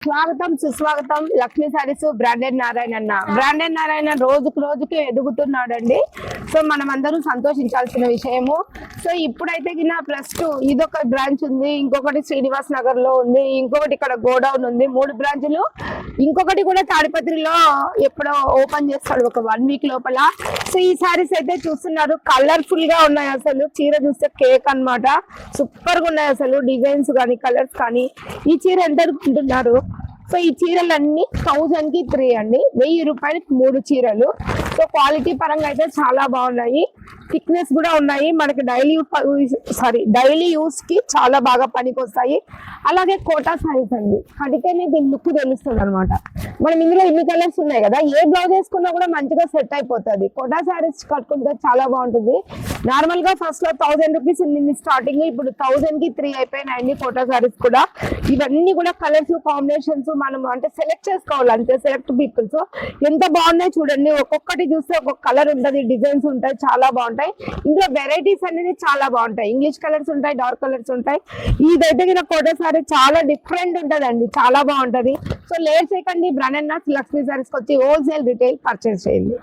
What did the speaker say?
స్వాగతం సుస్వాగతం. లక్ష్మీ సారీస్ బ్రాండెడ్ నారాయణ రోజుకు రోజుకి ఎదుగుతున్నాడండి. సో మనం అందరం సంతోషించాల్సిన విషయము. సో ఇప్పుడైతే +2 ఇదొక బ్రాంచ్ ఉంది, ఇంకొకటి శ్రీనివాస్ నగర్ లో ఉంది, ఇంకొకటి ఇక్కడ గోడౌన్ ఉంది. 3 బ్రాంచ్లు. ఇంకొకటి కూడా తాడిపత్రిలో ఎప్పుడో ఓపెన్ చేస్తాడు ఒక 1 వీక్ లోపల. సో ఈ సారీస్ అయితే చూస్తున్నారు, కలర్ఫుల్ గా ఉన్నాయి. అసలు చీర చూస్తే కేక్ అన్నమాట. సూపర్ గా ఉన్నాయి అసలు, డిజైన్స్ కానీ కలర్స్ కానీ. ఈ చీర ఎంత అనుకుంటున్నారు? సో ఈ చీరలన్నీ 1000 కి 3 అండి, 1000 రూపాయలకి 3 చీరలు. సో క్వాలిటీ పరంగా అయితే చాలా బాగున్నాయి, థిక్నెస్ కూడా ఉన్నాయి. మనకి డైలీ యూస్ కి చాలా బాగా పనికి వస్తాయి. అలాగే కోటా సారీస్ అండి, కడితేనే దీని లుక్ తెలుస్తుంది అనమాట. మనం ఇందులో ఇన్ని కలర్స్ ఉన్నాయి కదా, ఏ బ్లౌజ్ వేసుకున్నా కూడా మంచిగా సెట్ అయిపోతుంది. కోటా సారీస్ కట్టుకుంటే చాలా బాగుంటుంది. నార్మల్ గా ఫస్ట్ లో 1000 రూపీస్ ఉంది స్టార్టింగ్, ఇప్పుడు 1000 కి 3 అయిపోయినాయండి కోటా సారీస్ కూడా. ఇవన్నీ కూడా కలర్స్ కాంబినేషన్స్ మనం అంటే సెలెక్ట్ చేసుకోవాలి అంతే, సెలెక్ట్ పీపుల్స్. ఎంత బాగున్నాయి చూడండి, ఒక్కొక్కటి చూస్తే ఒక్కొక్క కలర్ ఉంటుంది, డిజైన్స్ ఉంటాయి, చాలా బాగుంటాయి. ఇందులో వెరైటీస్ అనేది చాలా బాగుంటాయి. ఇంగ్లీష్ కలర్స్ ఉంటాయి, డార్క్ కలర్స్ ఉంటాయి. ఇదైతే కోటా సారీ చాలా డిఫరెంట్ ఉంటదండి, చాలా బాగుంటది. సో లేట్ చేయకండి, బ్రాండెడ్ లక్ష్మీ సారీస్కి వచ్చి హోల్సేల్ రిటైల్ పర్చేస్ చేయండి.